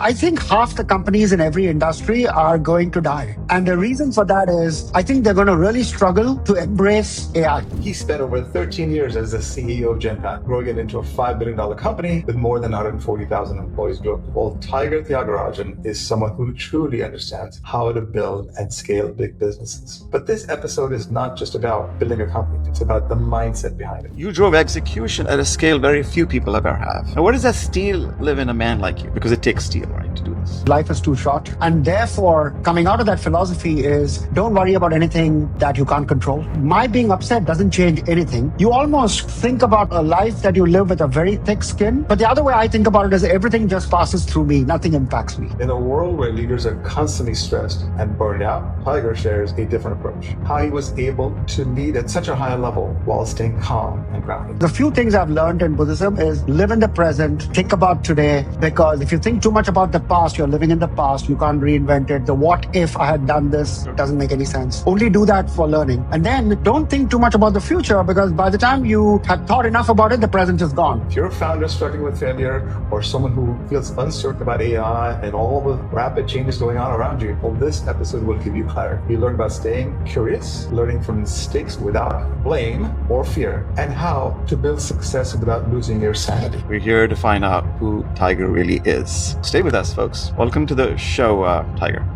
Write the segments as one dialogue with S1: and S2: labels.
S1: I think half the companies in every industry are going to die. And the reason for that is I think they're going to really struggle to embrace AI.
S2: He spent over 13 years as the CEO of Genpact, growing it into a $5 billion company with more than 140,000 employees globally. While Tiger Tyagarajan is someone who truly understands how to build and scale big businesses. But this episode is not just about building a company, it's about the mindset behind it.
S3: You drove execution at a scale very few people ever have. Now, where does that steel live in a man like you? Because it takes steel, right, to do this.
S1: Life is too short. And therefore, coming out of that philosophy is don't worry about anything that you can't control. My being upset doesn't change anything. You almost think about a life that you live with a very thick skin. But the other way I think about it is everything just passes through me. Nothing impacts me.
S2: In a world where leaders are constantly stressed and burned out, Tiger shares a different approach. How he was able to lead at such a high level while staying calm and grounded.
S1: The few things I've learned in Buddhism is live in the present, think about today, because if you think too much about the past, you're living in the past, you can't reinvent it. The what if I had done this doesn't make any sense. Only do that for learning. And then don't think too much about the future, because by the time you have thought enough about it, the present is gone.
S2: If you're a founder struggling with failure or someone who feels uncertain about AI and all the rapid changes going on around you, well, this episode will give you clarity. You learn about staying curious, learning from mistakes without blame or fear, and how to build success without losing your sanity.
S3: We're here to find out who Tiger really is. Stay with us, folks. Welcome to the show, Tiger.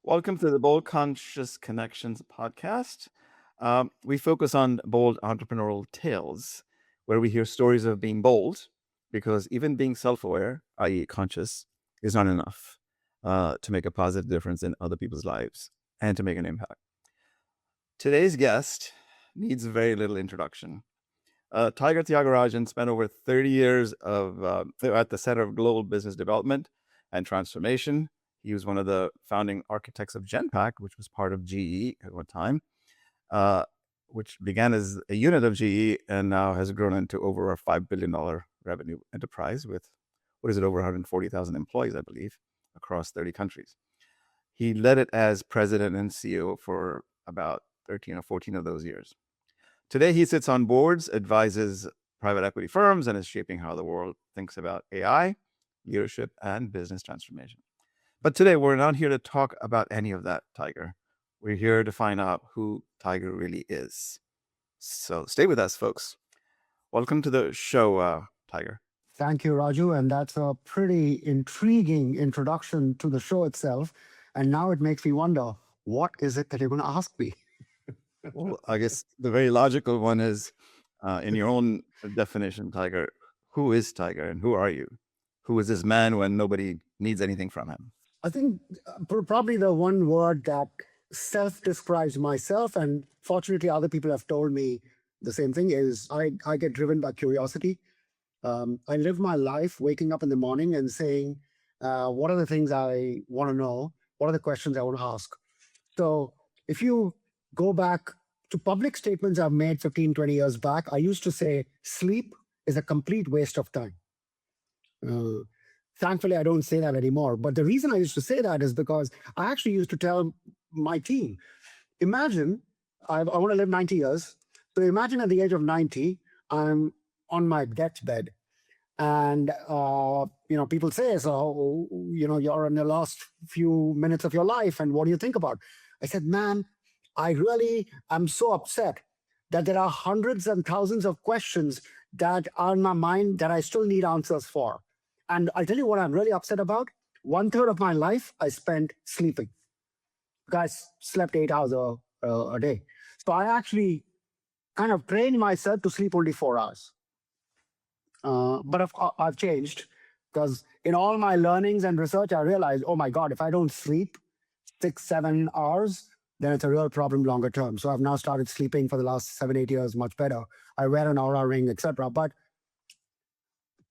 S3: Welcome to the Bold Conscious Connections podcast. We focus on bold entrepreneurial tales, where we hear stories of being bold, because even being self-aware, i.e. conscious, is not enough to make a positive difference in other people's lives and to make an impact. Today's guest needs very little introduction. Tiger Tyagarajan spent over 30 years at the center of global business development and transformation. He was one of the founding architects of Genpact, which was part of GE at one time, which began as a unit of GE and now has grown into over a $5 billion revenue enterprise with, over 140,000 employees, I believe, across 30 countries. He led it as president and CEO for about 13 or 14 of those years. Today, he sits on boards, advises private equity firms, and is shaping how the world thinks about AI, leadership, and business transformation. But today, we're not here to talk about any of that, Tiger. We're here to find out who Tiger really is. So stay with us, folks. Welcome to the show, Tiger.
S1: Thank you, Raju. And that's a pretty intriguing introduction to the show itself. And now it makes me wonder, what is it that you're going to ask me?
S3: Well, I guess the very logical one is, in your own definition, Tiger, who is Tiger and who are you? Who is this man when nobody needs anything from him?
S1: I think probably the one word that self-describes myself, and fortunately other people have told me the same thing, is I get driven by curiosity. I live my life waking up in the morning and saying, what are the things I want to know? What are the questions I want to ask? So if you go back to public statements I've made 15, 20 years back, I used to say sleep is a complete waste of time. Thankfully, I don't say that anymore. But the reason I used to say that is because I actually used to tell my team, imagine I want to live 90 years. So imagine at the age of 90, I'm on my deathbed. And, people say, so, you're in the last few minutes of your life. And what do you think about? I said, man, I'm so upset that there are hundreds and thousands of questions that are in my mind that I still need answers for. And I'll tell you what I'm really upset about. 1/3 of my life I spent sleeping. Guys slept 8 hours a day. So I actually kind of trained myself to sleep only 4 hours. But I've changed, because in all my learnings and research, I realized, oh my God, if I don't sleep 6-7 hours, then it's a real problem longer term. So I've now started sleeping for the last 7-8 years much better. I wear an Aura ring, etc. But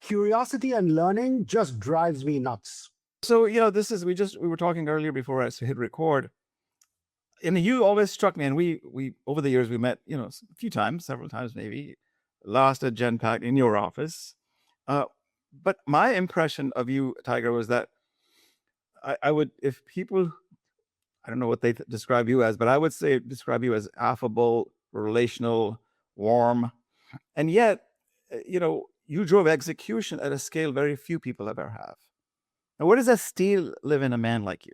S1: curiosity and learning just drives me nuts.
S3: So, we were talking earlier before I hit record, and you always struck me, and we over the years we met, a few times, several times maybe, last at Genpact in your office. But my impression of you, Tiger, was that I would, if people, I don't know what they describe you as, but I would describe you as affable, relational, warm, and yet, you drove execution at a scale very few people ever have. Now, where does that steel live in a man like you?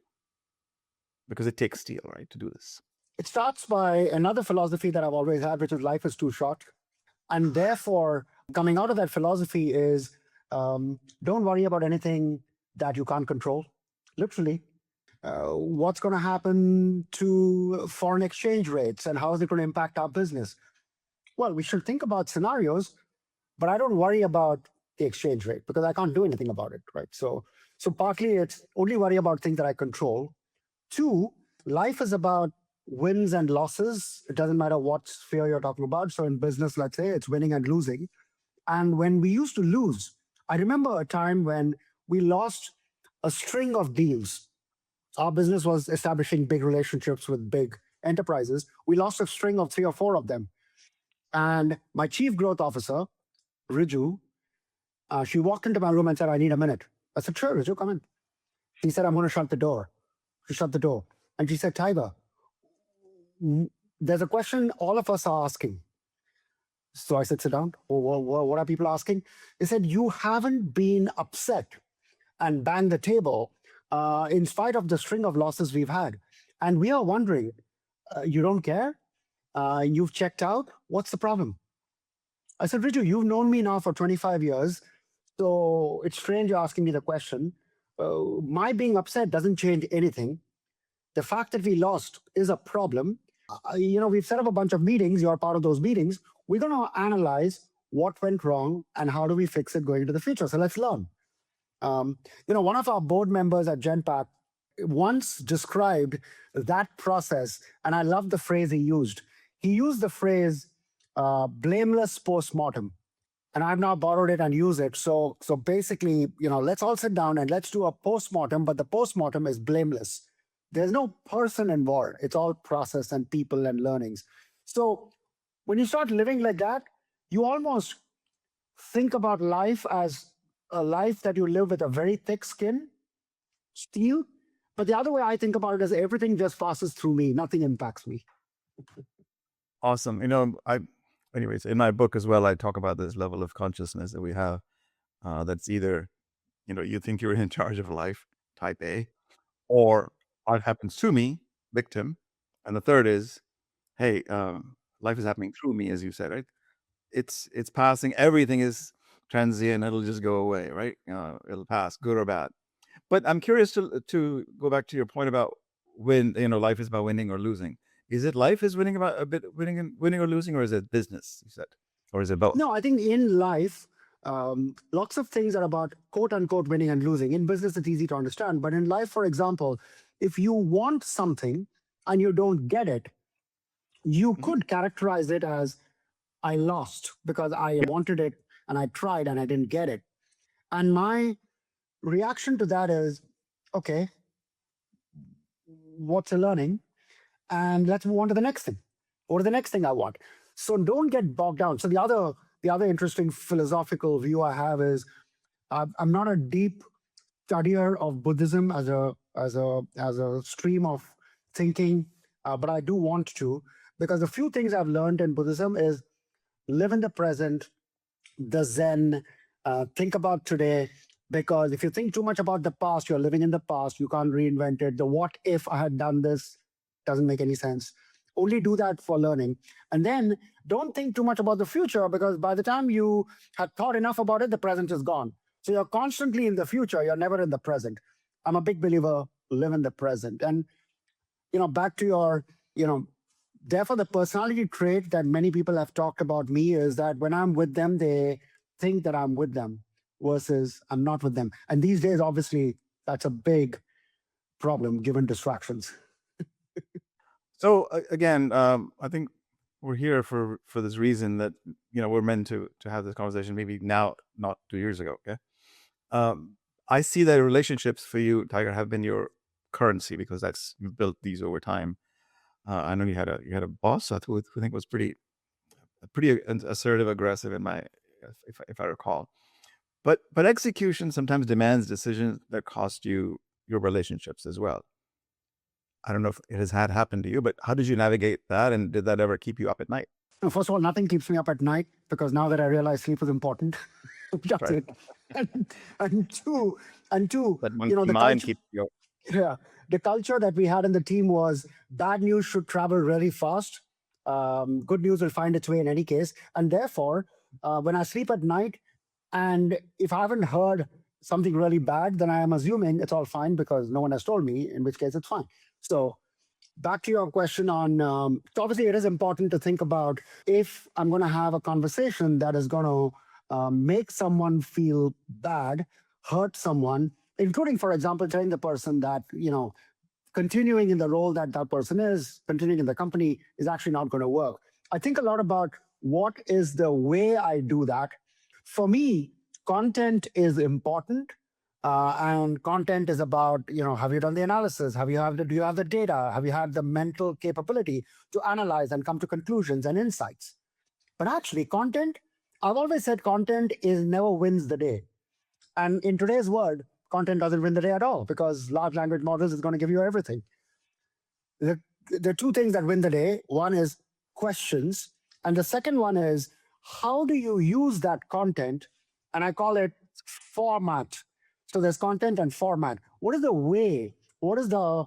S3: Because it takes steel, right, to do this.
S1: It starts by another philosophy that I've always had, which is life is too short. And therefore, coming out of that philosophy is don't worry about anything that you can't control, literally. What's going to happen to foreign exchange rates and how is it going to impact our business? Well, we should think about scenarios, but I don't worry about the exchange rate because I can't do anything about it, right? So partly it's only worry about things that I control. Two, life is about wins and losses. It doesn't matter what sphere you're talking about. So in business, let's say it's winning and losing. And when we used to lose, I remember a time when we lost a string of deals. Our business was establishing big relationships with big enterprises. We lost a string of 3 or 4 of them. And my chief growth officer, Raju, she walked into my room and said, I need a minute. I said, sure, Raju, come in. She said, I'm going to shut the door. She shut the door. And she said, Tiger, there's a question all of us are asking. So I said, sit down. What are people asking? They said, you haven't been upset and banged the table in spite of the string of losses we've had. And we are wondering, you don't care? You've checked out? What's the problem? I said, Riju, you've known me now for 25 years. So it's strange you're asking me the question. My being upset doesn't change anything. The fact that we lost is a problem. We've set up a bunch of meetings. You're part of those meetings. We're going to analyze what went wrong and how do we fix it going into the future. So let's learn. One of our board members at Genpact once described that process, and I love the phrase he used. He used the phrase blameless post-mortem, and I've now borrowed it and use it. So basically, let's all sit down and let's do a post-mortem, but the post-mortem is blameless. There's no person involved. It's all process and people and learnings. So when you start living like that, you almost think about life as a life that you live with a very thick skin, steel. But the other way I think about it is everything just passes through me. Nothing impacts me.
S3: Awesome. Anyways, in my book as well, I talk about this level of consciousness that we have. That's either, you think you're in charge of life, type A, or what happens to me, victim. And the third is, hey, life is happening through me, as you said, right? It's passing. Everything is transient. It'll just go away, right? It'll pass, good or bad. But I'm curious to go back to your point about when, life is about winning or losing. Is it life is winning about a bit winning or losing, or is it business, you said? Or is it both?
S1: No, I think in life, lots of things are about quote unquote winning and losing. In business, it's easy to understand. But in life, for example, if you want something and you don't get it, you could characterize it as I lost because I wanted it and I tried and I didn't get it. And my reaction to that is, okay, what's a learning? And let's move on to the next thing or the next thing I want. So don't get bogged down. So the other interesting philosophical view I have is I'm not a deep studier of Buddhism as a stream of thinking, but I do want to, because a few things I've learned in Buddhism is live in the present, the Zen, think about today. Because if you think too much about the past, you're living in the past. You can't reinvent it. The what if I had done this doesn't make any sense. Only do that for learning. And then don't think too much about the future, because by the time you had thought enough about it, the present is gone. So you're constantly in the future. You're never in the present. I'm a big believer, live in the present. And, back to your, therefore the personality trait that many people have talked about me is that when I'm with them, they think that I'm with them versus I'm not with them. And these days, obviously, that's a big problem given distractions.
S3: So again, I think we're here for this reason that, we're meant to have this conversation maybe now, not 2 years ago. Okay. I see that relationships for you, Tiger, have been your currency because you've built these over time. I know you had a boss I think was pretty assertive, aggressive if I recall. But execution sometimes demands decisions that cost you your relationships as well. I don't know if it has happened to you, but how did you navigate that? And did that ever keep you up at night?
S1: First of all, nothing keeps me up at night because now that I realize sleep is important. That's
S3: Right.
S1: it. And two,
S3: That
S1: you know,
S3: monkey
S1: the
S3: mind
S1: culture,
S3: keeps you.
S1: yeah, the culture that we had in the team was bad news should travel really fast. Good news will find its way in any case. And therefore, when I sleep at night, and if I haven't heard something really bad, then I am assuming it's all fine because no one has told me, in which case it's fine. So back to your question on, so obviously it is important to think about if I'm going to have a conversation that is going to make someone feel bad, hurt someone, including, for example, telling the person that, you know, continuing in the role that that person is, continuing in the company is actually not going to work. I think a lot about what is the way I do that. For me, content is important. And content is about, you know, have you done the analysis? Do you have the data? Have you had the mental capability to analyze and come to conclusions and insights? But actually, content, I've always said content is never wins the day. And in today's world, content doesn't win the day at all because large language models is going to give you everything. The, the two things that win the day, one is questions, and the second one is how do you use that content? And I call it format. So there's content and format. What is the way? What is the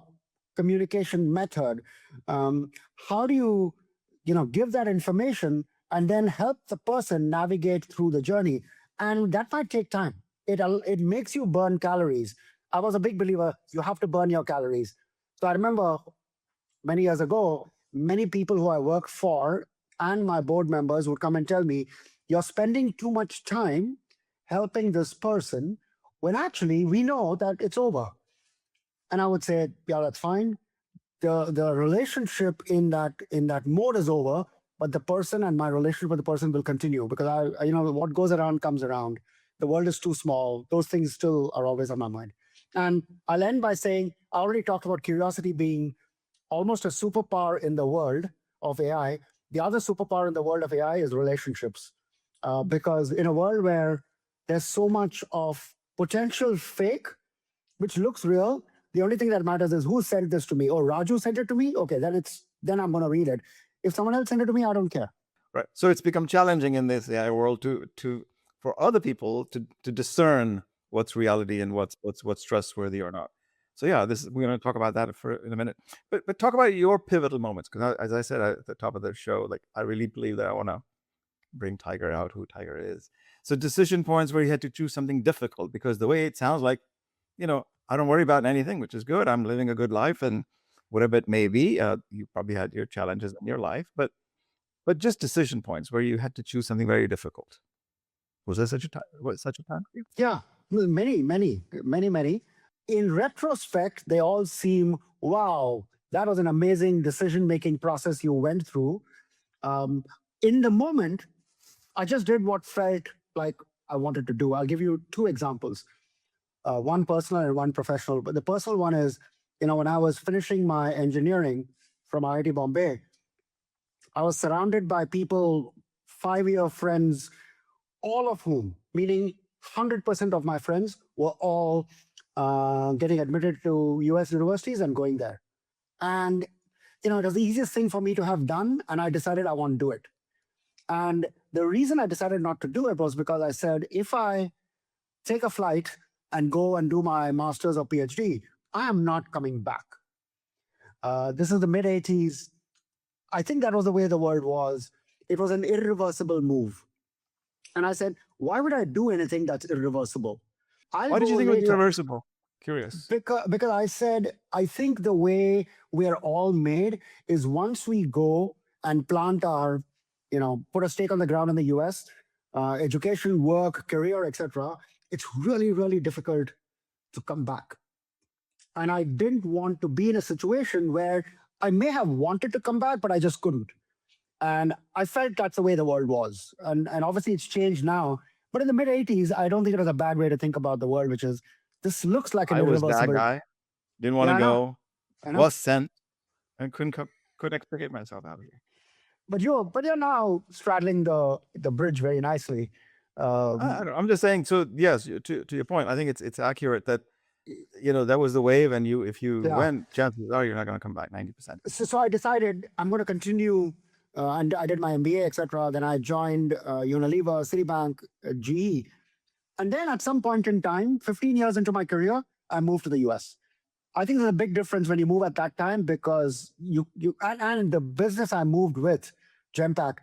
S1: communication method? How do you, you know, give that information and then help the person navigate through the journey? And that might take time. It makes you burn calories. I was a big believer you have to burn your calories. So I remember many years ago, many people who I work for and my board members would come and tell me, you're spending too much time helping this person when actually we know that it's over. And I would say, yeah, that's fine. The relationship in that mode is over, but the person and my relationship with the person will continue because I you know, what goes around comes around. The world is too small. Those things still are always on my mind. And I'll end by saying I already talked about curiosity being almost a superpower in the world of AI. The other superpower in the world of AI is relationships. Because in a world where there's so much of potential fake, which looks real, the only thing that matters is who sent this to me. Oh, Raju sent it to me? Okay, then I'm gonna read it. If someone else sent it to me, I don't care.
S3: Right. So it's become challenging in this AI world to for other people to discern what's reality and what's trustworthy or not. So yeah, we're going to talk about that in a minute. But talk about your pivotal moments because as I said at the top of the show, like I really believe that I want to bring Tiger out, who Tiger is. So decision points where you had to choose something difficult because the way it sounds like, you know, I don't worry about anything, which is good. I'm living a good life, and whatever it may be, you probably had your challenges in your life, but just decision points where you had to choose something very difficult. Was there such a time? Was such a time for you?
S1: Yeah, many. In retrospect, they all seem, wow, that was an amazing decision-making process you went through. In the moment, I just did what felt like I wanted to do. I'll give you two examples, one personal and one professional. But the personal one is, you know, when I was finishing my engineering from IIT Bombay, I was surrounded by people, 5-year friends, all of whom, meaning 100% of my friends, were all getting admitted to US universities and going there. And, you know, it was the easiest thing for me to have done. And I decided I want to do it. And the reason I decided not to do it was because I said, if I take a flight and go and do my master's or PhD, I am not coming back. This is the mid 80s. I think that was the way the world was. It was an irreversible move. And I said, why would I do anything that's irreversible?
S3: Why did you think it was irreversible? Curious.
S1: Because I said, I think the way we are all made is once we go and plant our, you know, put a stake on the ground in the US, education, work, career, etc., it's really, really difficult to come back. And I didn't want to be in a situation where I may have wanted to come back, but I just couldn't. And I felt that's the way the world was. And obviously it's changed now. But in the mid 80s, I don't think it was a bad way to think about the world, which is this looks like an irreversible.
S3: I was that guy. Didn't want to go. Was sent and couldn't extricate myself out of here.
S1: But you're now straddling the bridge very nicely.
S3: I'm just saying. So yes, to your point, I think it's accurate that, you know, that was the wave, and if you went, chances are you're not going to come back 90%.
S1: So I decided I'm going to continue, and I did my MBA, etc. Then I joined Unilever, Citibank, GE, And then at some point in time, 15 years into my career, I moved to the US. I think there's a big difference when you move at that time because and the business I moved with, Genpact,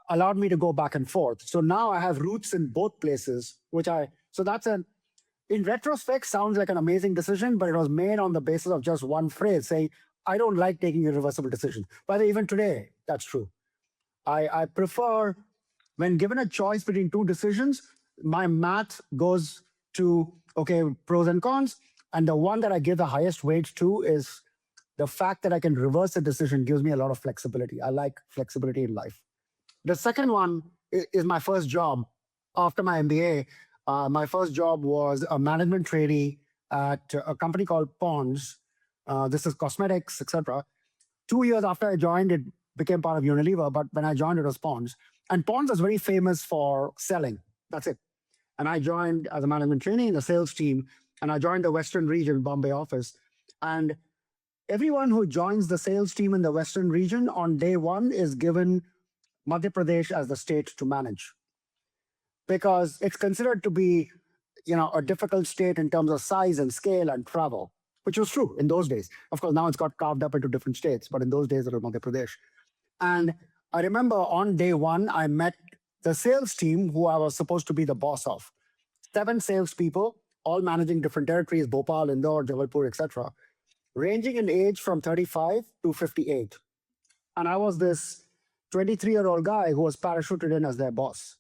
S1: allowed me to go back and forth. So now I have roots in both places, so that's in retrospect, sounds like an amazing decision, but it was made on the basis of just one phrase saying, I don't like taking irreversible decisions. By the way, even today, that's true. I prefer, when given a choice between two decisions, my math goes to, okay, pros and cons. And the one that I give the highest weight to is the fact that I can reverse a decision gives me a lot of flexibility. I like flexibility in life. The second one is my first job after my MBA. My first job was a management trainee at a company called Pond's. This is cosmetics, etc. 2 years after I joined, it became part of Unilever, but when I joined, it was Pond's. And Pond's is very famous for selling. That's it. And I joined as a management trainee in the sales team, and I joined the Western region, Bombay office. And everyone who joins the sales team in the Western region on day one is given Madhya Pradesh as the state to manage, because it's considered to be, a difficult state in terms of size and scale and travel, which was true in those days. Of course, now it's got carved up into different states, but in those days it was Madhya Pradesh. And I remember on day one, I met the sales team who I was supposed to be the boss of. 7 salespeople, all managing different territories, Bhopal, Indore, Jabalpur, etc., ranging in age from 35 to 58. And I was this 23-year-old guy who was parachuted in as their boss.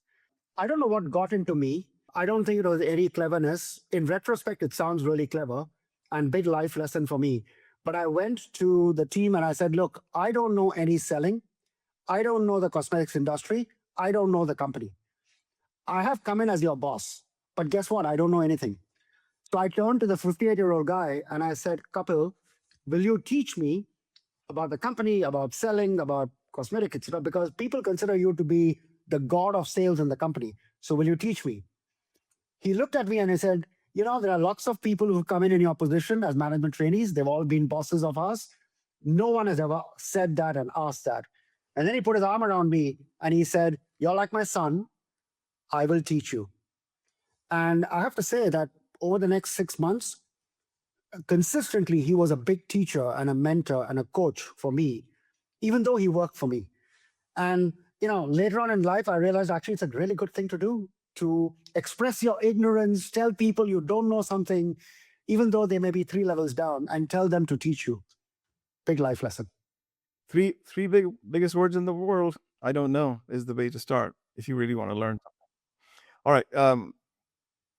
S1: I don't know what got into me. I don't think it was any cleverness. In retrospect, it sounds really clever and big life lesson for me. But I went to the team and I said, look, I don't know any selling. I don't know the cosmetics industry. I don't know the company. I have come in as your boss, but guess what? I don't know anything. So I turned to the 58-year-old guy and I said, Kapil, will you teach me about the company, about selling, about cosmetics, etc.? Because people consider you to be the god of sales in the company. So will you teach me? He looked at me and he said, there are lots of people who come in your position as management trainees. They've all been bosses of us. No one has ever said that and asked that. And then he put his arm around me and he said, you're like my son. I will teach you. And I have to say that over the next 6 months, consistently, he was a big teacher and a mentor and a coach for me, even though he worked for me. And, later on in life, I realized actually it's a really good thing to do, to express your ignorance, tell people you don't know something, even though they may be 3 levels down, and tell them to teach you. Big life lesson.
S3: Three biggest words in the world. I don't know is the way to start if you really want to learn something. All right.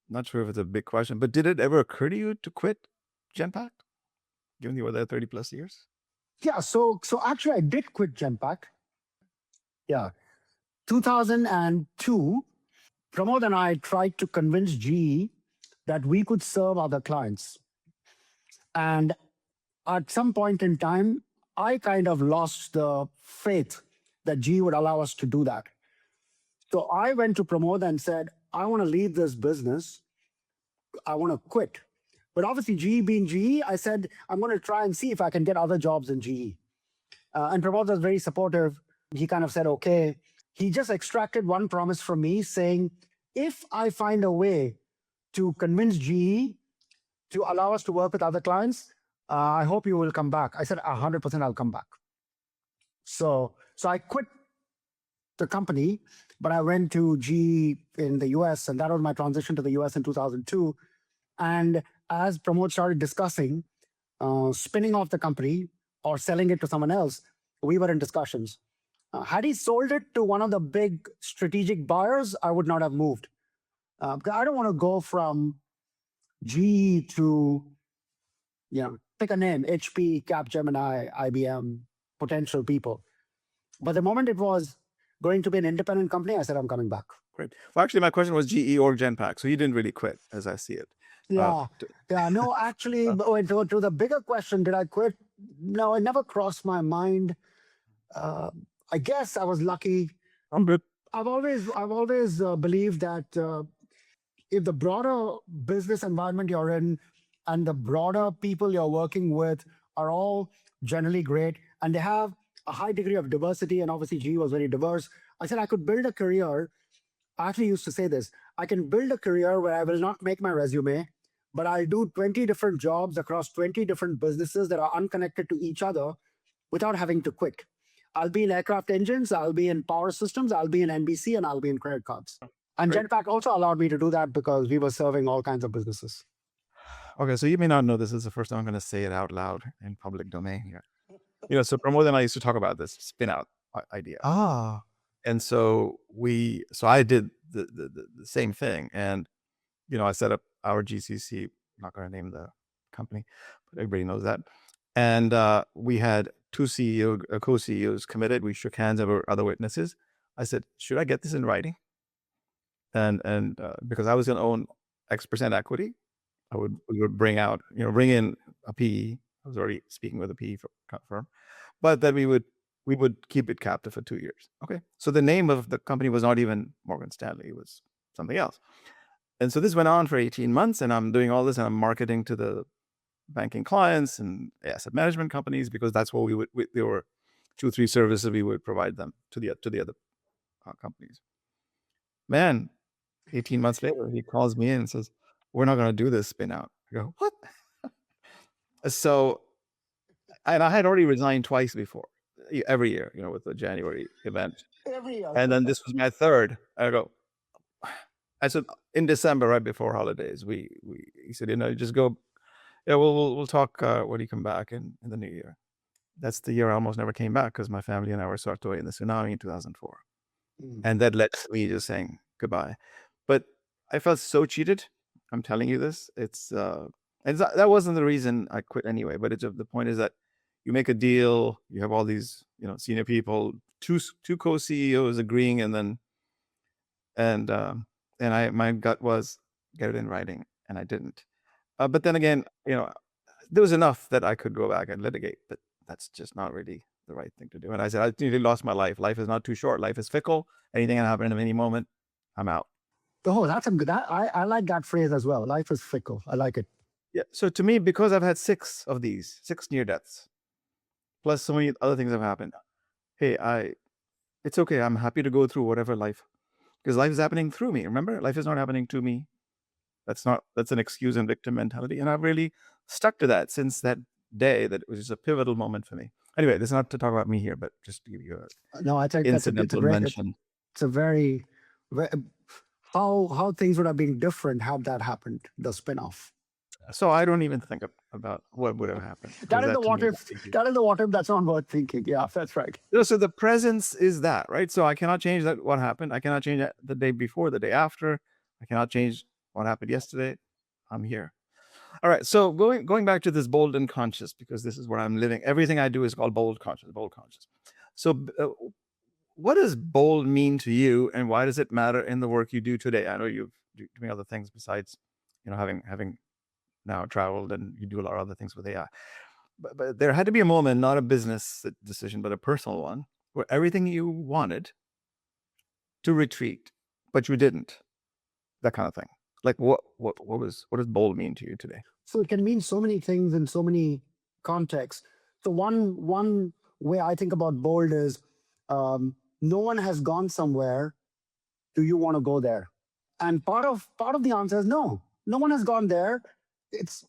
S3: Not sure if it's a big question, but did it ever occur to you to quit Genpact, given you were there 30 plus years?
S1: Yeah. So actually, I did quit Genpact. Yeah. 2002, Pramod and I tried to convince GE that we could serve other clients. And at some point in time, I kind of lost the faith that GE would allow us to do that. So I went to Pramod and said, I want to leave this business. I want to quit. But obviously, GE being GE, I said, I'm going to try and see if I can get other jobs in GE. And Pramod was very supportive. He kind of said, okay. He just extracted one promise from me saying, if I find a way to convince GE to allow us to work with other clients, I hope you will come back. I said, 100% I'll come back. So I quit the company, but I went to GE in the US, and that was my transition to the US in 2002. And as Pramod started discussing spinning off the company or selling it to someone else, we were in discussions. Had he sold it to one of the big strategic buyers, I would not have moved. Because I don't want to go from GE to, pick a name, HP, Capgemini, IBM, potential people. But the moment it was going to be an independent company, I said, I'm coming back.
S3: Great. Well, actually, my question was GE or Genpact, so you didn't really quit, as I see it.
S1: No, actually, to the bigger question, did I quit? No, it never crossed my mind. I guess I was lucky.
S3: I'm good.
S1: I've always believed that if the broader business environment you're in and the broader people you're working with are all generally great and they have a high degree of diversity, and obviously GE was very diverse, I said I could build a career I actually used to say this. I can build a career where I will not make my resume, but I'll do 20 different jobs across 20 different businesses that are unconnected to each other without having to quit. I'll be in aircraft engines, I'll be in power systems, I'll be in NBC, and I'll be in credit cards. And
S3: Great.
S1: Genpact also allowed me to do that because we were serving all kinds of businesses.
S3: Okay, so you may not know this is the first time I'm going to say it out loud in public domain here. So Pramod and I used to talk about this spin out idea. And so I did the same thing. And, I set up our GCC, I'm not going to name the company, but everybody knows that. And we had two co-CEOs committed. We shook hands over other witnesses. I said, should I get this in writing? And because I was going to own X% equity, we would bring in a PE. I was already speaking with a PE firm, but then we would keep it captive for 2 years. Okay. So the name of the company was not even Morgan Stanley. It was something else. And so this went on for 18 months and I'm doing all this and I'm marketing to the banking clients and asset management companies because that's what there were 2-3 services we would provide them to the other companies. Man, 18 months later, he calls me in and says, we're not going to do this spin out. I go, what? So, and I had already resigned twice before, every year, with the January event.
S1: Every year.
S3: And then this was my third. I said, in December, right before holidays, he said, just go, we'll talk when you come back in the new year. That's the year I almost never came back because my family and I were swept away in the tsunami in 2004. And that led to me just saying goodbye. But I felt so cheated. I'm telling you this. That wasn't the reason I quit anyway. But the point is that you make a deal, you have all these, senior people, two co-CEOs agreeing, and my gut was get it in writing, and I didn't. But then again, there was enough that I could go back and litigate, but that's just not really the right thing to do. And I said, I nearly lost my life. Life is not too short. Life is fickle. Anything can happen at any moment. I'm out.
S1: Oh, that's a good. I like that phrase as well. Life is fickle. I like it.
S3: Yeah. So to me, because I've had 6 of these, 6 near deaths, plus so many other things have happened. Hey, it's okay. I'm happy to go through whatever life, because life is happening through me. Remember, life is not happening to me. That's an excuse and victim mentality. And I've really stuck to that since that day. That was just a pivotal moment for me. Anyway, this is not to talk about me here, but just to give you
S1: I think
S3: incidental mention.
S1: It's a very how things would have been different had that happened, the spin-off.
S3: So I don't even think about what would have happened.
S1: That is the what if. That is the what if. That's not worth thinking. Yeah, that's right.
S3: So the presence is that, right? So I cannot change that what happened. I cannot change that the day before, the day after. I cannot change what happened yesterday. I'm here. All right. So going back to this bold and conscious, because this is where I'm living. Everything I do is called bold conscious. So what does bold mean to you, and why does it matter in the work you do today? I know you're doing other things besides, having now traveled, and you do a lot of other things with AI. But there had to be a moment, not a business decision, but a personal one, where everything you wanted to retreat, but you didn't. That kind of thing. Like what does bold mean to you today?
S1: So it can mean so many things in so many contexts. So one way I think about bold is no one has gone somewhere. Do you want to go there? And part of the answer is no. No one has gone there. It's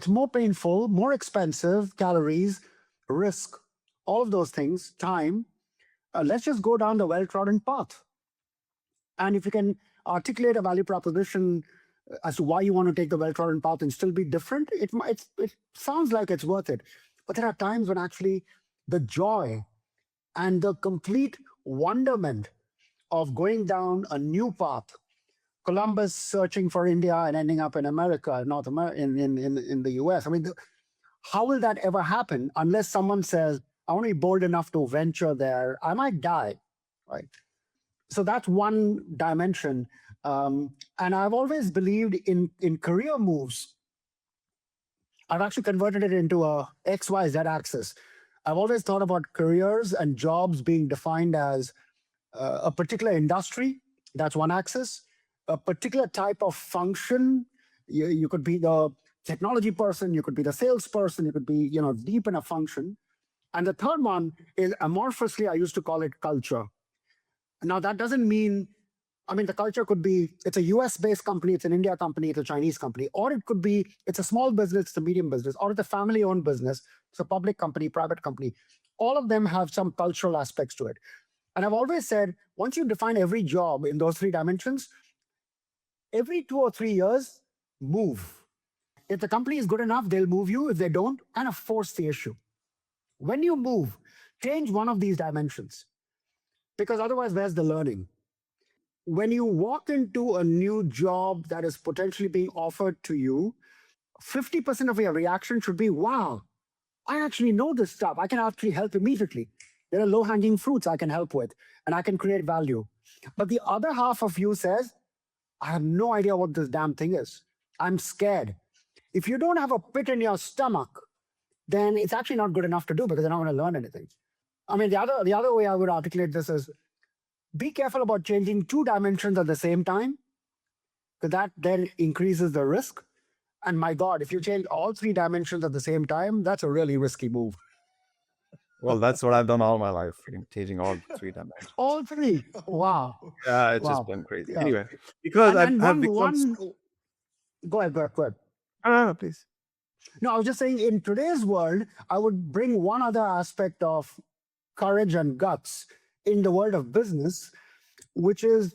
S1: more painful, more expensive, calories, risk, all of those things, time. Let's just go down the well-trodden path. And if you can articulate a value proposition as to why you want to take the well-trodden path and still be different, it sounds like it's worth it. But there are times when actually the joy and the complete wonderment of going down a new path, Columbus searching for India and ending up in America, North America, in the US. I mean, how will that ever happen unless someone says, I want to be bold enough to venture there? I might die, right? So that's one dimension. And I've always believed in career moves. I've actually converted it into a XYZ axis. I've always thought about careers and jobs being defined as a particular industry. That's one axis. A particular type of function. You could be the technology person, you could be the salesperson, you could be deep in a function. And the third one is amorphously, I used to call it culture. Now, that doesn't mean, the culture could be, it's a US-based company, it's an India company, it's a Chinese company, or it could be, it's a small business, it's a medium business, or it's a family-owned business, it's a public company, private company. All of them have some cultural aspects to it. And I've always said, once you define every job in those 3 dimensions, every 2 or 3 years, move. If the company is good enough, they'll move you. If they don't, kind of force the issue. When you move, change one of these dimensions, because otherwise, where's the learning? When you walk into a new job that is potentially being offered to you, 50% of your reaction should be, wow, I actually know this stuff. I can actually help immediately. There are low-hanging fruits I can help with, and I can create value. But the other half of you says, I have no idea what this damn thing is. I'm scared. If you don't have a pit in your stomach, then it's actually not good enough to do, because you're not going to learn anything. The other way I would articulate this is, be careful about changing 2 dimensions at the same time, because that then increases the risk. And my God, if you change all 3 dimensions at the same time, that's a really risky move.
S3: Well, that's what I've done all my life, changing all 3 dimensions.
S1: All 3. Wow.
S3: Yeah, it's
S1: Wow.
S3: just been crazy.
S1: Yeah.
S3: Anyway, because I've become...
S1: Go ahead.
S3: No, please.
S1: No, I was just saying, in today's world, I would bring one other aspect of courage and guts in the world of business, which is,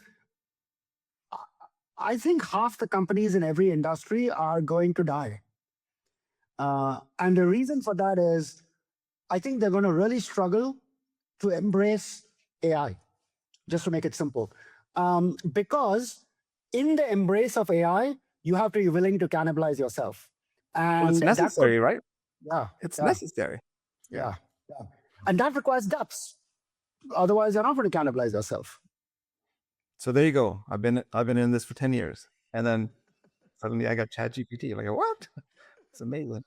S1: I think half the companies in every industry are going to die. And the reason for that is, I think they're going to really struggle to embrace AI, just to make it simple. Because in the embrace of AI, you have to be willing to cannibalize yourself. And
S3: it's necessary, right?
S1: Yeah.
S3: It's necessary.
S1: Yeah. And that requires guts. Otherwise, you're not going to cannibalize yourself.
S3: So there you go. I've been in this for 10 years. And then suddenly I got ChatGPT. Like, what? It's amazing.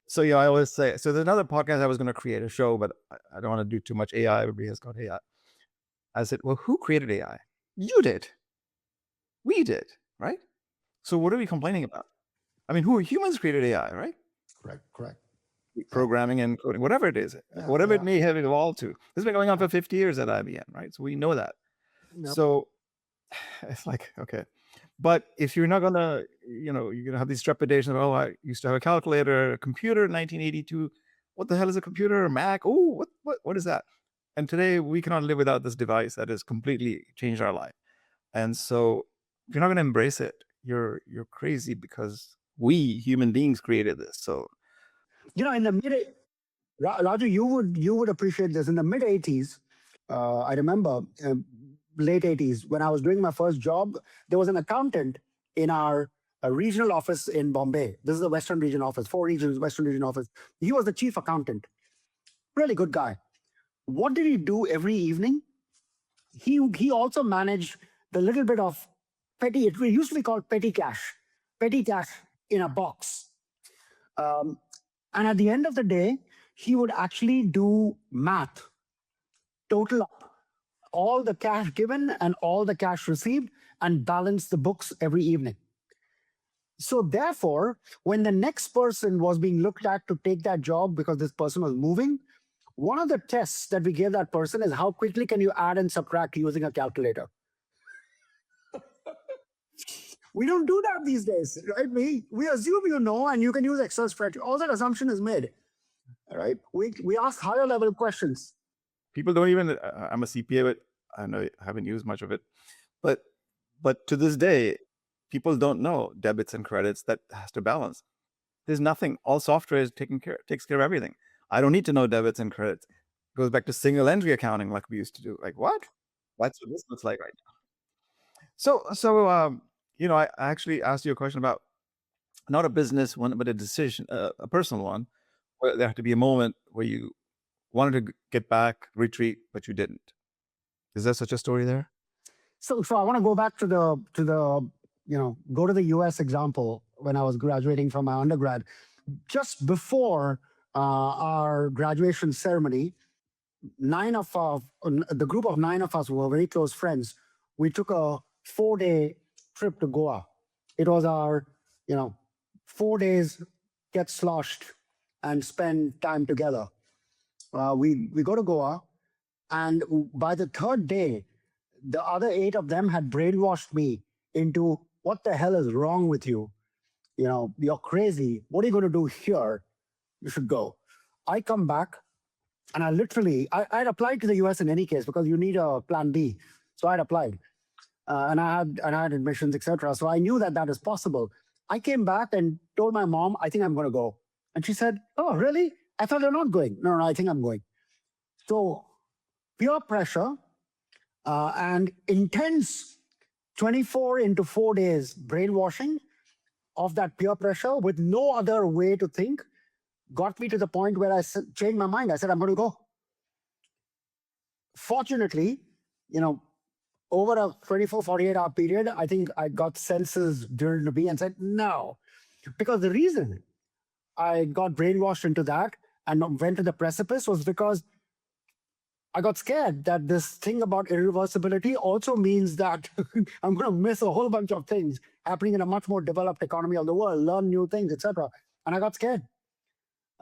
S3: So I always say, so there's another podcast I was going to create a show, but I don't want to do too much AI. Everybody has got AI. I said, well, who created AI? You did. We did, right? So what are we complaining about? Humans created AI, right?
S1: Correct.
S3: Programming and coding, whatever it is, whatever it may have evolved to. This has been going on for 50 years at IBM, right? So we know that. Yep. So it's like, okay. But if you're not going to, you're going to have these trepidations of, I used to have a calculator, a computer in 1982. What the hell is a computer? A Mac? Oh, what is that? And today we cannot live without this device that has completely changed our life. And so if you're not going to embrace it, you're crazy, because we human beings created this. So,
S1: in the Raju, you would appreciate this. In the mid 80s, I remember late 80s, when I was doing my first job, there was an accountant in our regional office in Bombay. This is the Western region office, 4 regions, Western region office. He was the chief accountant. Really good guy. What did he do every evening? He also managed the little bit of petty, it used to be called petty cash in a box. And at the end of the day, he would actually do math, total up all the cash given and all the cash received, and balance the books every evening. So therefore, when the next person was being looked at to take that job because this person was moving, one of the tests that we gave that person is how quickly can you add and subtract using a calculator. We don't do that these days, right? We assume you know, and you can use Excel spreadsheet. All that assumption is made, right? We ask higher level questions.
S3: People don't even, I'm a CPA, but I know I haven't used much of it. But to this day, people don't know debits and credits that has to balance. There's nothing. All software takes care of everything. I don't need to know debits and credits. It goes back to single entry accounting like we used to do. Like, what? That's what this looks like right now. So I actually asked you a question about not a business one, but a decision, a personal one, where there had to be a moment where you wanted to get back, retreat, but you didn't. Is there such a story there?
S1: So I want to go back to the go to the US example. When I was graduating from my undergrad, just before our graduation ceremony, the group of 9 of us who were very close friends, we took a 4-day trip to Goa. It was our, 4 days get sloshed and spend time together. We go to Goa, and by the 3rd day, the other 8 of them had brainwashed me into what the hell is wrong with you? You're crazy. What are you going to do here? You should go. I come back and I'd applied to the US in any case because you need a plan B. So I'd applied and I had admissions, etc. So I knew that is possible. I came back and told my mom, I think I'm going to go. And she said, oh, really? I thought you're not going. No, I think I'm going. So peer pressure and intense 24 into 4 days brainwashing of that peer pressure with no other way to think got me to the point where I changed my mind. I said, I'm going to go. Fortunately, over a 24, 48-hour period, I think I got senses during the B and said, no. Because the reason I got brainwashed into that and went to the precipice was because I got scared that this thing about irreversibility also means that I'm going to miss a whole bunch of things happening in a much more developed economy of the world, learn new things, etc. And I got scared.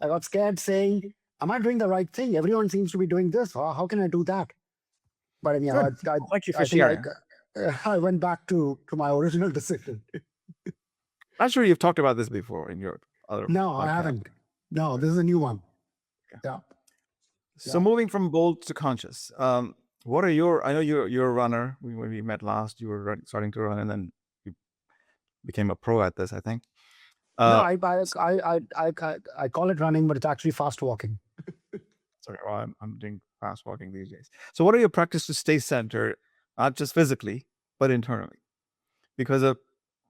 S1: I got scared saying, am I doing the right thing? Everyone seems to be doing this. How can I do that? But anyhow,
S3: Thank you for sharing.
S1: I went back to my original decision.
S3: I'm sure you've talked about this before in your other
S1: No,
S3: podcast.
S1: I haven't. No, this is a new one. Okay. Yeah.
S3: So moving from bold to conscious, what are I know you're a runner. When we met last, you were starting to run and then you became a pro at this, I think.
S1: No, I call it running, but it's actually fast walking.
S3: Sorry, well, I'm doing fast walking these days. So what are your practices to stay centered, not just physically, but internally? Because of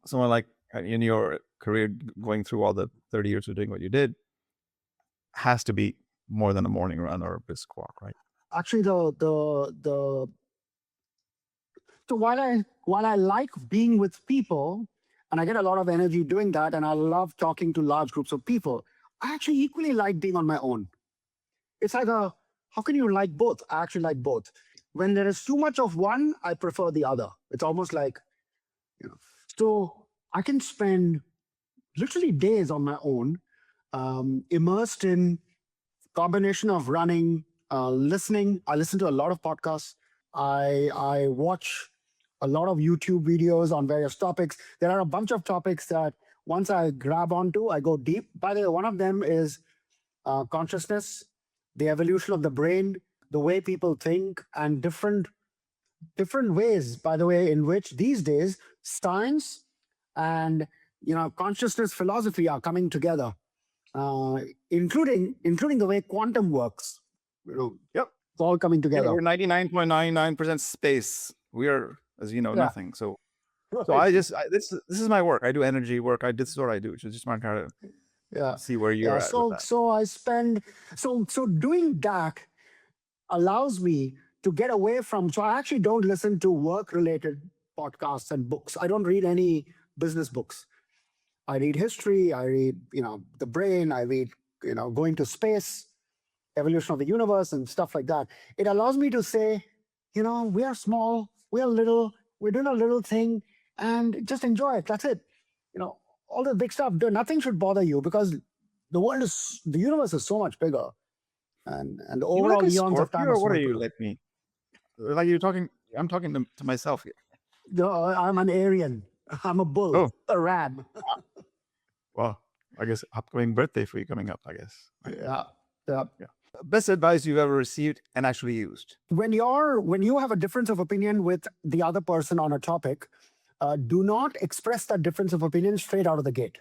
S3: someone like in your career, going through all the 30 years of doing what you did, has to be more than a morning run or a brisk walk, right?
S1: Actually, so while I like being with people, and I get a lot of energy doing that, and I love talking to large groups of people, I actually equally like being on my own. It's like how can you like both? I actually like both. When there is too much of one, I prefer the other. It's almost like, so I can spend literally days on my own, immersed in combination of running, listening. I listen to a lot of podcasts. I watch a lot of YouTube videos on various topics. There are a bunch of topics that once I grab onto, I go deep. By the way, one of them is consciousness, the evolution of the brain, the way people think, and different ways, by the way, in which these days science and consciousness philosophy are coming together, including the way quantum works.
S3: Yep,
S1: it's all coming together.
S3: We're 99.99% space. We are, as you know, nothing. So this is my work. I do energy work. This is what I do. Which is just my kind of see where you're at.
S1: So I spend so doing that allows me to get away from. So I actually don't listen to work-related podcasts and books. I don't read any business books. I read history. I read the brain. I read going to space, evolution of the universe, and stuff like that. It allows me to say, we are small, we are little, we're doing a little thing, and just enjoy it. That's it. All the big stuff, nothing should bother you because the universe is so much bigger, and the overall eons of time.
S3: What are you like me? Like you're talking, I'm talking to myself here.
S1: No, I'm an Aryan. I'm a bull, a ram.
S3: Well, I guess upcoming birthday for you coming up, I guess.
S1: Yeah.
S3: Best advice you've ever received and actually used?
S1: When you have a difference of opinion with the other person on a topic, do not express that difference of opinion straight out of the gate.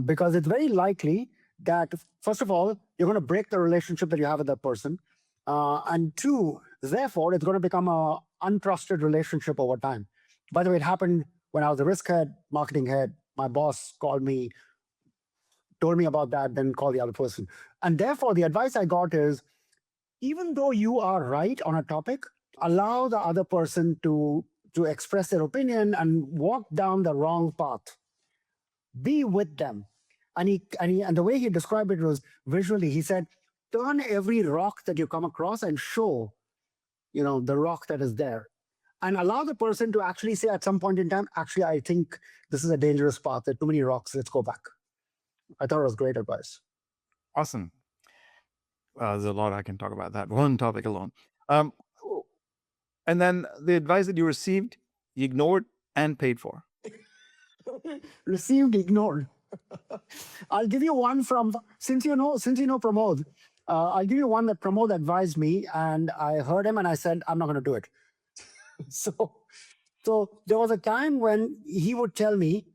S1: Because it's very likely that, first of all, you're going to break the relationship that you have with that person. And two, therefore, it's going to become an untrusted relationship over time. By the way, it happened when I was a risk head, marketing head. My boss called me, told me about that, then called the other person. And therefore, the advice I got is, even though you are right on a topic, allow the other person to express their opinion and walk down the wrong path. Be with them. And the way he described it was visually. He said, turn every rock that you come across and show, the rock that is there. And allow the person to actually say at some point in time, actually, I think this is a dangerous path. There are too many rocks. Let's go back. I thought it was great advice.
S3: Awesome. There's a lot I can talk about that one topic alone. And then the advice that you received, you ignored and paid for.
S1: Received, ignored. I'll give you one from, since you know Pramod, I'll give you one that Pramod advised me, and I heard him and I said, I'm not going to do it. So there was a time when he would tell me,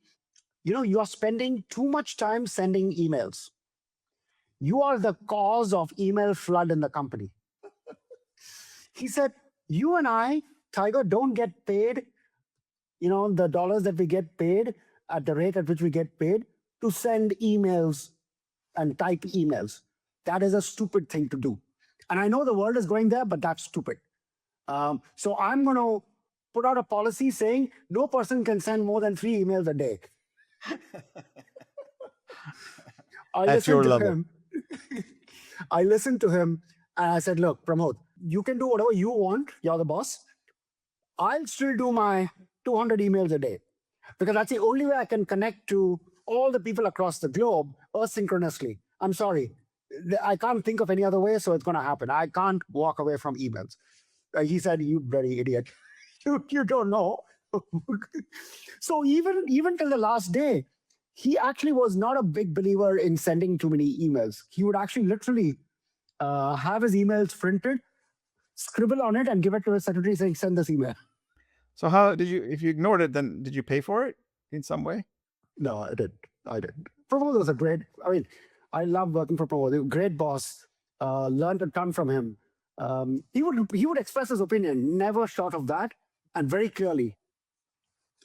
S1: you are spending too much time sending emails. You are the cause of email flood in the company. He said, you and I, Tiger, don't get paid, the dollars that we get paid at the rate at which we get paid to send emails and type emails. That is a stupid thing to do. And I know the world is going there, but that's stupid. So I'm going to put out a policy saying no person can send more than 3 emails a day.
S3: At your level.
S1: I listened to him and I said, look, Pramod, you can do whatever you want. You're the boss. I'll still do my 200 emails a day because that's the only way I can connect to all the people across the globe asynchronously. I'm sorry. I can't think of any other way, so it's going to happen. I can't walk away from emails. He said, you bloody idiot. You don't know. So even till the last day, he actually was not a big believer in sending too many emails. He would actually literally have his emails printed, scribble on it, and give it to his secretary saying, send this email.
S3: So how did you, if you ignored it, then did you pay for it in some way?
S1: No, I didn't. Pramod was I love working for Pramod. Great boss. Learned a ton from him. He would express his opinion, never short of that, and very clearly.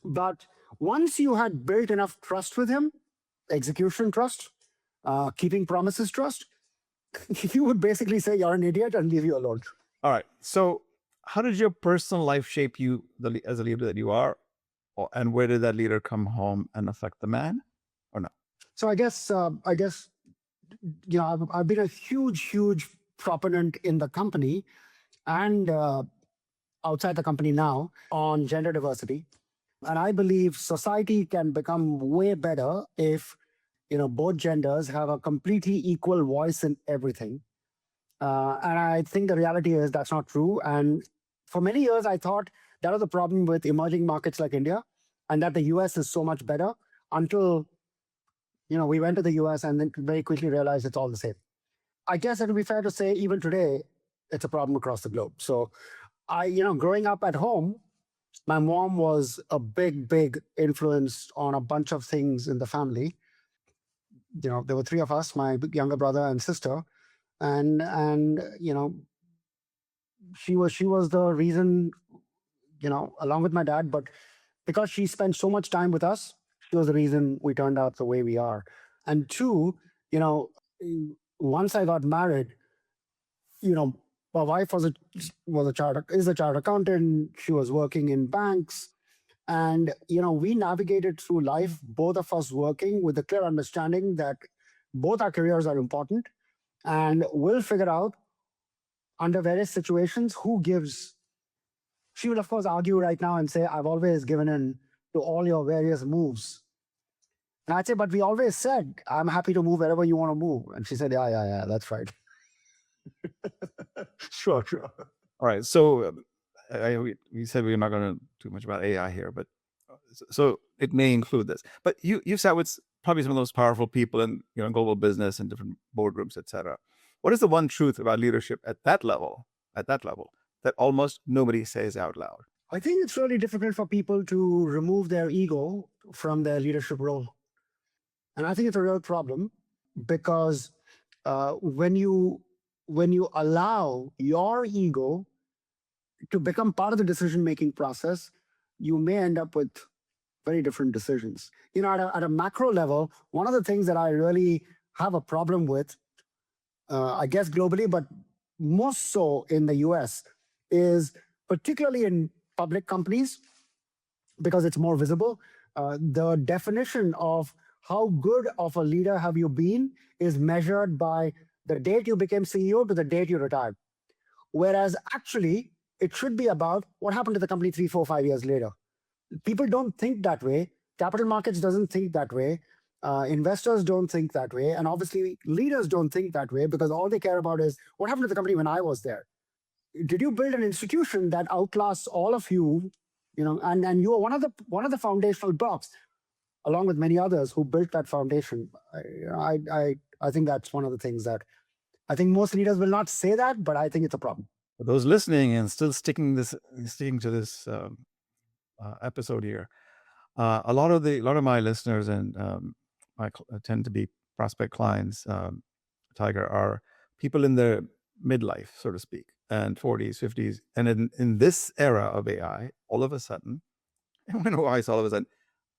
S1: But once you had built enough trust with him, execution trust, keeping promises trust, he would basically say you're an idiot and leave you alone.
S3: All right. So how did your personal life shape you as a leader that you are? And where did that leader come home and affect the man or no?
S1: So I guess, I've been a huge proponent in the company and outside the company now on gender diversity. And I believe society can become way better if, both genders have a completely equal voice in everything. And I think the reality is that's not true. And for many years, I thought that was a problem with emerging markets like India and that the US is so much better until, we went to the US and then very quickly realized it's all the same. I guess it would be fair to say even today, it's a problem across the globe. So growing up at home, my mom was a big influence on a bunch of things in the family. There were 3 of us, my younger brother and sister. And she was the reason, along with my dad, but because she spent so much time with us, she was the reason we turned out the way we are. And 2, once I got married, my wife is a chartered accountant. She was working in banks. And, we navigated through life, both of us working with the clear understanding that both our careers are important. And we'll figure out under various situations who gives. She will, of course, argue right now and say, I've always given in to all your various moves. And I'd say, but we always said, I'm happy to move wherever you want to move. And she said, yeah, that's right. Sure.
S3: All right. So we said we're not going to do much about AI here, but so it may include this. But you've sat with probably some of those powerful people in global business and different boardrooms, etc. What is the one truth about leadership at that level, that almost nobody says out loud?
S1: I think it's really difficult for people to remove their ego from their leadership role. And I think it's a real problem because when you allow your ego to become part of the decision-making process, you may end up with very different decisions. At a macro level, one of the things that I really have a problem with, I guess globally, but most so in the US, is particularly in public companies, because it's more visible, the definition of how good of a leader have you been is measured by the date you became CEO to the date you retired. Whereas actually, it should be about what happened to the company 3, 4, 5 years later. People don't think that way. Capital markets doesn't think that way. Investors don't think that way. And obviously, leaders don't think that way because all they care about is what happened to the company when I was there. did you build an institution that outlasts all of you? And you are one of the foundational blocks, along with many others who built that foundation. I think that's one of the things that I think most leaders will not say that, but I think it's a problem.
S3: For those listening and still sticking to this episode here, a lot of my listeners and tend to be prospect clients, Tiger, are people in their midlife, so to speak, and 40s, 50s. And in this era of AI, all of a sudden, when why all of a sudden,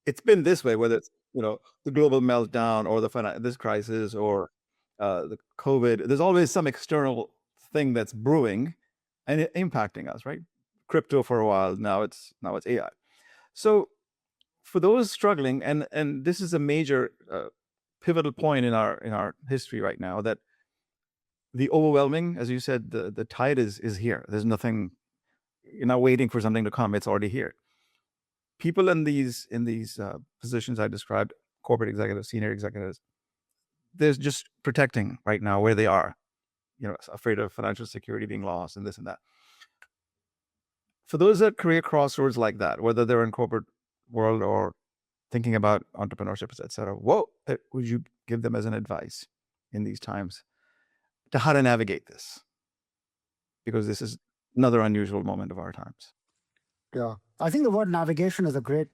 S3: it's been this way, whether it's, the global meltdown or this crisis or the COVID, there's always some external thing that's brewing and impacting us, right? Crypto for a while, now it's AI. So for those struggling, and this is a major pivotal point in our history right now, that the overwhelming, as you said, the tide is here. There's nothing, you're not waiting for something to come, it's already here. People in these positions I described, corporate executives, senior executives, they're just protecting right now where they are, afraid of financial security being lost and this and that. For those at career crossroads like that, whether they're in corporate world or thinking about entrepreneurship, etc., what would you give them as an advice in these times to how to navigate this? Because this is another unusual moment of our times.
S1: Yeah, I think the word navigation is a great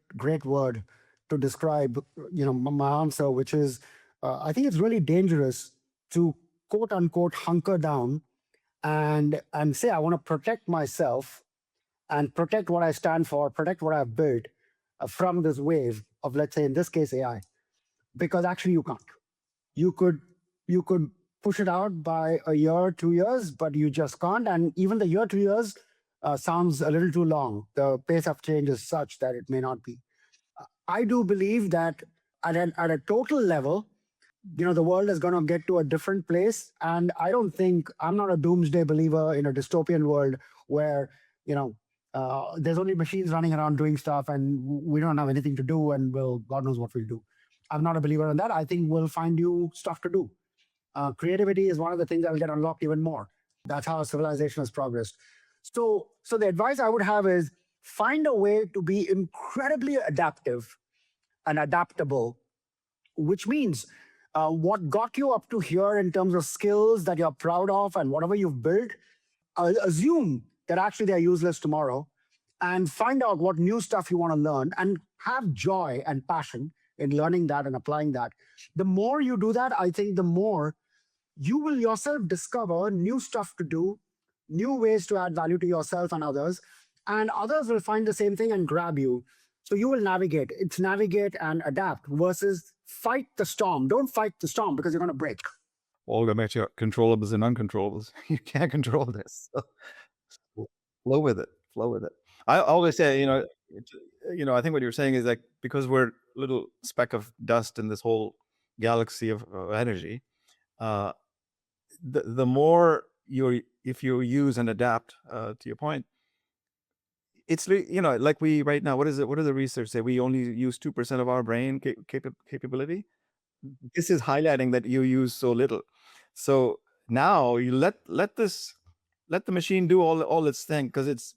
S1: word to describe, my answer, which is, I think it's really dangerous to quote unquote hunker down and say I want to protect myself and protect what I stand for, protect what I've built from this wave of, let's say, in this case, AI, because actually you can't. You could push it out by a year, 2 years, but you just can't. And even the year, 2 years sounds a little too long. The pace of change is such that it may not be. I do believe that at a total level, the world is going to get to a different place. And I'm not a doomsday believer in a dystopian world where, there's only machines running around doing stuff and we don't have anything to do and God knows what we'll do. I'm not a believer in that. I think we'll find you stuff to do. Creativity is one of the things that will get unlocked even more. That's how civilization has progressed. So the advice I would have is find a way to be incredibly adaptive and adaptable, which means what got you up to here in terms of skills that you're proud of and whatever you've built, assume that actually they're useless tomorrow, and find out what new stuff you want to learn and have joy and passion in learning that and applying that. The more you do that, I think the more you will yourself discover new stuff to do, new ways to add value to yourself and others will find the same thing and grab you. So you will navigate. It's navigate and adapt versus fight the storm. Don't fight the storm because you're going to break.
S3: Well, go back to your controllables and uncontrollables. You can't control this. So flow with it. I always say, I think what you're saying is like, because we're a little speck of dust in this whole galaxy of energy, the more if you use and adapt, to your point, it's like we right now, what does the research say? We only use 2% of our brain capability. This is highlighting that you use so little. So now you let the machine do all its thing, because it's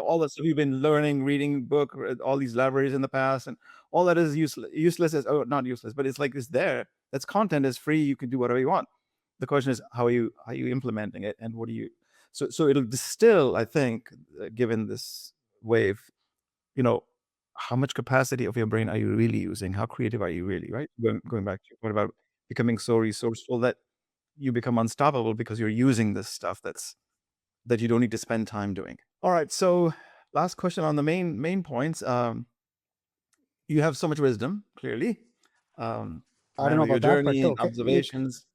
S3: all that stuff you've been learning, reading book, all these libraries in the past, and all that is useless as not useless, but it's like it's there. That's content is free. You can do whatever you want. The question is how are you implementing it, and what do you? So it'll distill, I think, given this wave, how much capacity of your brain are you really using? How creative are you really? Right? Going back to your point about becoming so resourceful that you become unstoppable because you're using this stuff that you don't need to spend time doing. All right. So last question on the main points. You have so much wisdom, clearly.
S1: I don't know about
S3: your journey
S1: that,
S3: and observations.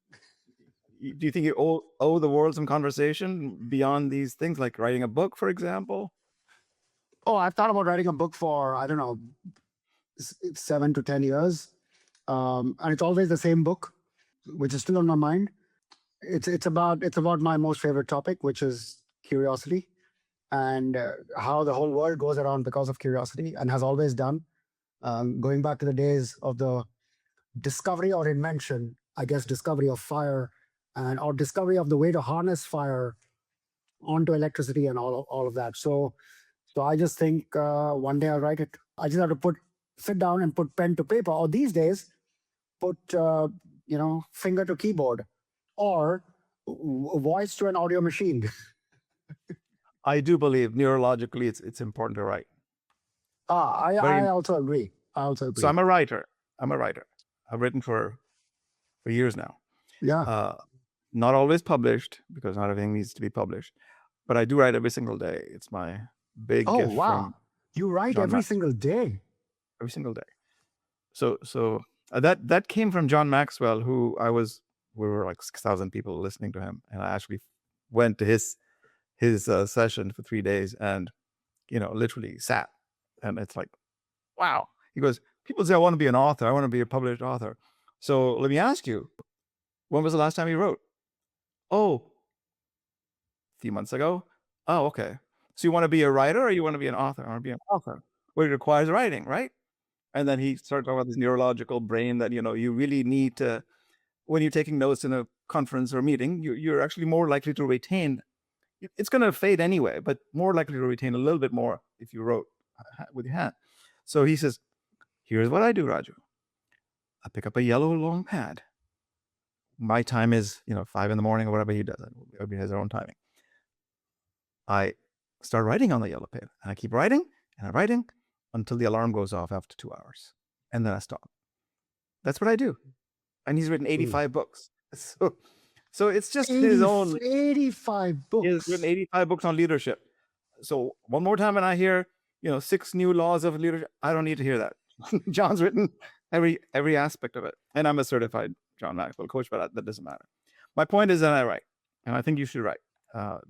S3: Do you think you owe the world some conversation beyond these things, like writing a book, for example?
S1: Oh, I've thought about writing a book for, I don't know, 7 to 10 years. And it's always the same book, which is still on my mind. It's about my most favorite topic, which is curiosity, and how the whole world goes around because of curiosity and has always done. Going back to the days of the discovery or invention, I guess discovery of fire or discovery of the way to harness fire onto electricity and all of that. So I just think one day I'll write it. I just have to sit down and put pen to paper. Or these days, put finger to keyboard, or voice to an audio machine.
S3: I do believe neurologically it's important to write.
S1: I also agree.
S3: So I'm a writer. I've written for years now.
S1: Yeah.
S3: Not always published, because not everything needs to be published, but I do write every single day. It's my big
S1: Oh,
S3: gift
S1: wow.
S3: from
S1: You write
S3: John
S1: every
S3: Maxwell.
S1: single day.
S3: Every single day. So that came from John Maxwell, we were like 6,000 people listening to him, and I actually went to his session for 3 days, and literally sat, and it's like, wow. He goes, people say I want to be an author, I want to be a published author. So let me ask you, when was the last time you wrote? Oh, a few months ago. Oh, okay. So you want to be a writer, or you want to be an author? I want to be an author. Well, it requires writing, right? And then he started talking about this neurological brain that, you really need to, when you're taking notes in a conference or meeting, you're actually more likely to retain. It's going to fade anyway, but more likely to retain a little bit more if you wrote with your hand. So he says, here's what I do, Raju. I pick up a yellow long pad. My time is, 5 a.m. or whatever he does. Everybody has their own timing. I start writing on the yellow pad, and I keep writing and I'm writing until the alarm goes off after 2 hours, and then I stop. That's what I do. And he's written 85 books. So it's just his own
S1: 85 books.
S3: He's written 85 books on leadership. So one more time, and I hear 6 new laws of leadership, I don't need to hear that. John's written every aspect of it, and I'm a certified John Maxwell coach, but that doesn't matter. My point is that I write, and I think you should write,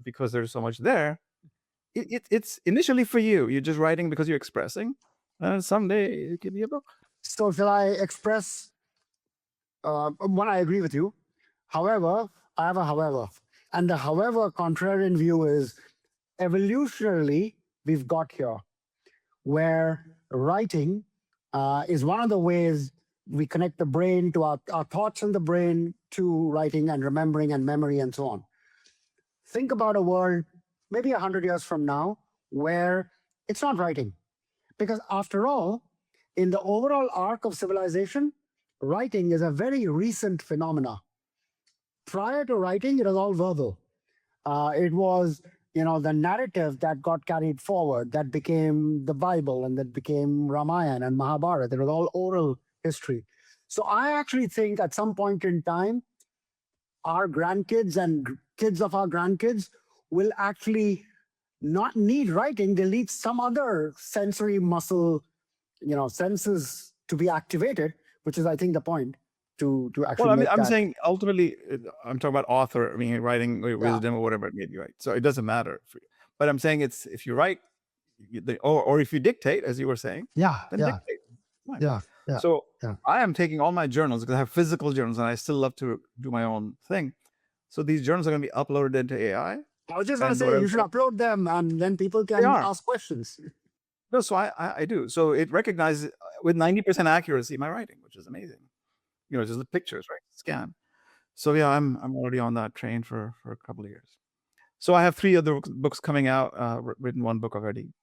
S3: because there's so much there. It's initially for you. You're just writing because you're expressing, and someday it could be a book.
S1: So shall I express? One, I agree with you. However, I have a however, and the however contrarian view is evolutionarily we've got here, where writing is one of the ways we connect the brain to our thoughts in the brain to writing and remembering and memory and so on. Think about a world maybe 100 years from now where it's not writing. Because after all, in the overall arc of civilization, writing is a very recent phenomena. Prior to writing, it was all verbal. It was, the narrative that got carried forward, that became the Bible, and that became Ramayana and Mahabharata. It was all oral history. So I actually think at some point in time, our grandkids and kids of our grandkids will actually not need writing. They'll need some other sensory muscle, senses to be activated, which is, I think, the point to actually.
S3: Well, I'm saying ultimately, I'm talking about author, writing wisdom or whatever it may be, right? So it doesn't matter for you. But I'm saying it's if you write, or if you dictate, as you were saying, then dictate. Fine.
S1: Yeah.
S3: So I am taking all my journals, because I have physical journals, and I still love to do my own thing. So these journals are going to be uploaded into AI.
S1: I was just going to say, you should upload them, and then people can ask questions.
S3: No, so I do. So it recognizes with 90% accuracy my writing, which is amazing. Just the pictures, right? Scan. So yeah, I'm already on that train for a couple of years. So I have 3 other books coming out. Written 1 book already.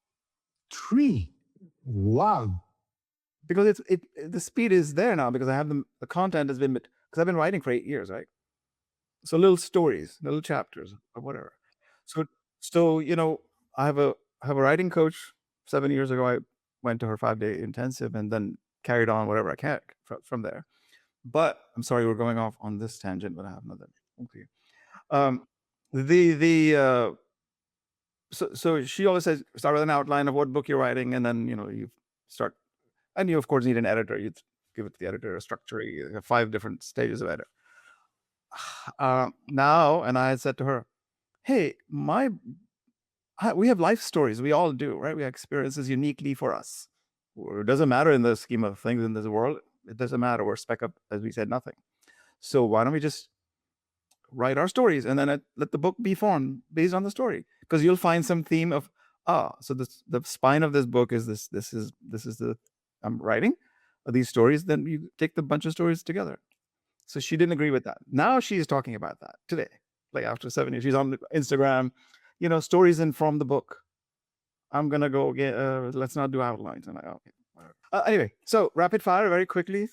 S1: 3? Wow.
S3: Because the speed is there now, because I have the content has been, because I've been writing for 8 years, right? So little stories, little chapters, or whatever. So I have a writing coach. 7 years ago, I went to her 5-day intensive, and then carried on whatever I can from there. But I'm sorry, we're going off on this tangent, but I have another. Okay. So she always says, start with an outline of what book you're writing, and then you start, and you of course need an editor. You give it to the editor, a structure. You have 5 different stages of edit. Now, and I had said to her, hey, we have life stories. We all do, right? We have experiences uniquely for us. It doesn't matter in the scheme of things in this world. It doesn't matter. We're speck up, as we said, nothing. So why don't we just write our stories, and then let the book be formed based on the story? Because you'll find some theme of, so the spine of this book is this. This is the I'm writing these stories. Then you take the bunch of stories together. So she didn't agree with that. Now she's talking about that today, like after 7 years. She's on Instagram, stories inform the book. I'm gonna go get. Let's not do outlines. And okay. Anyway, so rapid fire very quickly.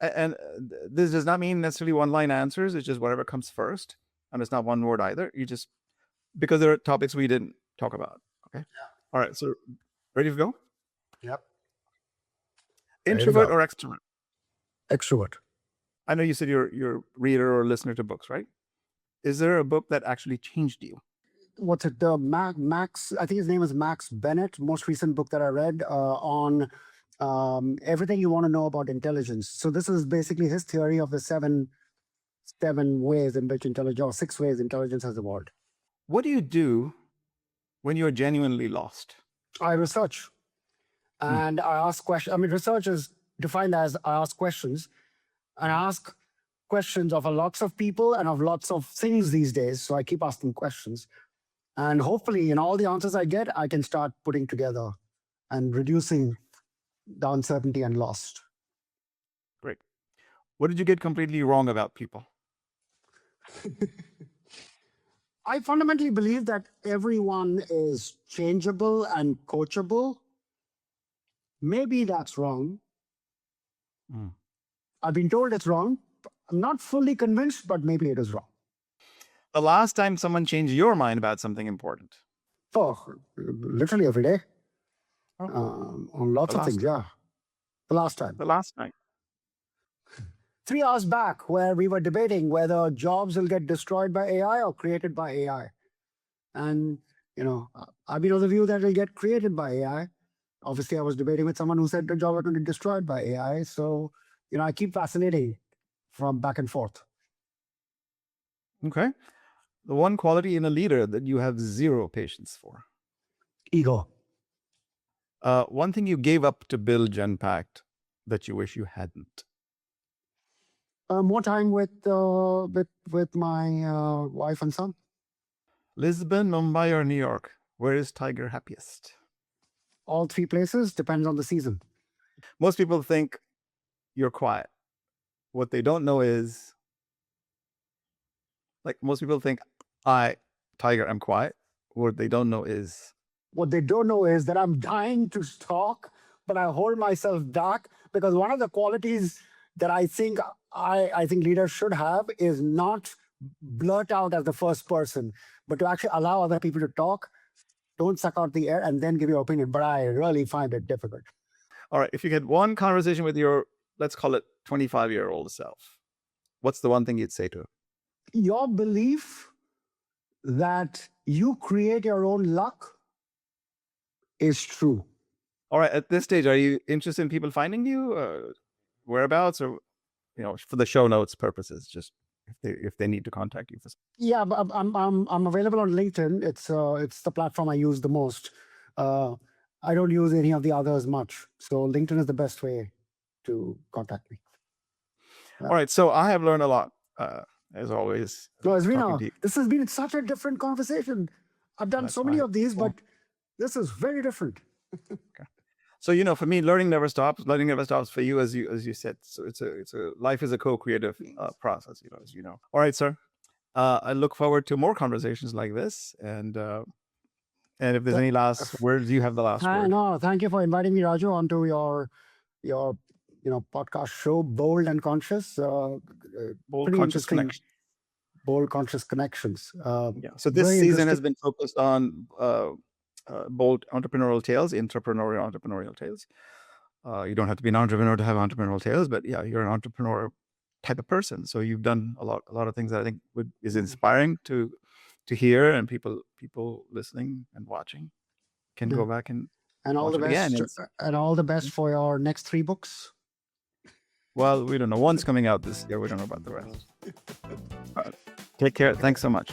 S3: This does not mean necessarily one-line answers. It's just whatever comes first, and it's not one word either. You just because there are topics we didn't talk about. Okay.
S1: Yeah.
S3: All right. So ready to go?
S1: Yep.
S3: Introvert or extrovert?
S1: Extrovert.
S3: I know you said you're a reader or listener to books, right? Is there a book that actually changed you?
S1: What's it? Max, I think his name is Max Bennett. Most recent book that I read on everything you want to know about intelligence. So this is basically his theory of the seven ways in which intelligence, or 6 ways intelligence has evolved.
S3: What do you do when you're genuinely lost?
S1: I research and I ask questions. I mean, research is defined as I ask questions, and I ask questions of lots of people and of lots of things these days. So I keep asking questions, and hopefully, in all the answers I get, I can start putting together and reducing the uncertainty and lost.
S3: Great. What did you get completely wrong about people?
S1: I fundamentally believe that everyone is changeable and coachable. Maybe that's wrong. I've been told it's wrong. I'm not fully convinced, but maybe it is wrong.
S3: The last time someone changed your mind about something important?
S1: Oh, literally every day. On lots of things, yeah. The last time.
S3: The last night.
S1: 3 hours back, where we were debating whether jobs will get destroyed by AI or created by AI. And, I've been of the view that it'll get created by AI. Obviously, I was debating with someone who said the job are going to be destroyed by AI. So, I keep fascinating from back and forth.
S3: Okay. The one quality in a leader that you have zero patience for?
S1: Ego.
S3: One thing you gave up to build Genpact that you wish you hadn't?
S1: More time with my wife and son.
S3: Lisbon, Mumbai, or New York? Where is Tiger happiest?
S1: All 3 places, depends on the season.
S3: Most people think you're quiet. What they don't know is, most people think, Tiger, I'm quiet. What they don't know is...
S1: What they don't know is that I'm dying to talk, but I hold myself back, because one of the qualities that I think leaders should have is not blurt out as the first person, but to actually allow other people to talk. Don't suck out the air and then give your opinion. But I really find it difficult.
S3: All right. If you had one conversation with your, let's call it 25-year-old self, what's the one thing you'd say to him?
S1: Your belief that you create your own luck is true.
S3: All right. At this stage, are you interested in people finding you, whereabouts, or for the show notes purposes, just if they need to contact you?
S1: Yeah, but I'm available on LinkedIn. It's the platform I use the most. I don't use any of the others much, so LinkedIn is the best way to contact me.
S3: All right. So I have learned a lot, as always.
S1: No, this has been such a different conversation. I've done so many of these, but this is very different.
S3: Okay. So for me, learning never stops. Learning never stops for you, as you said. So it's a life is a co-creative process. As you know. All right, sir. I look forward to more conversations like this, and if there's any last words, you have the last word.
S1: No, thank you for inviting me, Raju, onto your podcast show, Bold and Conscious.
S3: Bold Conscious Connections.
S1: Bold Conscious Connections.
S3: So this season has been focused on bold entrepreneurial tales, entrepreneurial tales. You don't have to be an entrepreneur to have entrepreneurial tales, but you're an entrepreneur type of person. So you've done a lot of things that I think is inspiring to hear, and people listening and watching can go back and
S1: all the best and all the best for your next 3 books.
S3: Well, we don't know. One's coming out this year. We don't know about the rest. Take care. Thanks so much.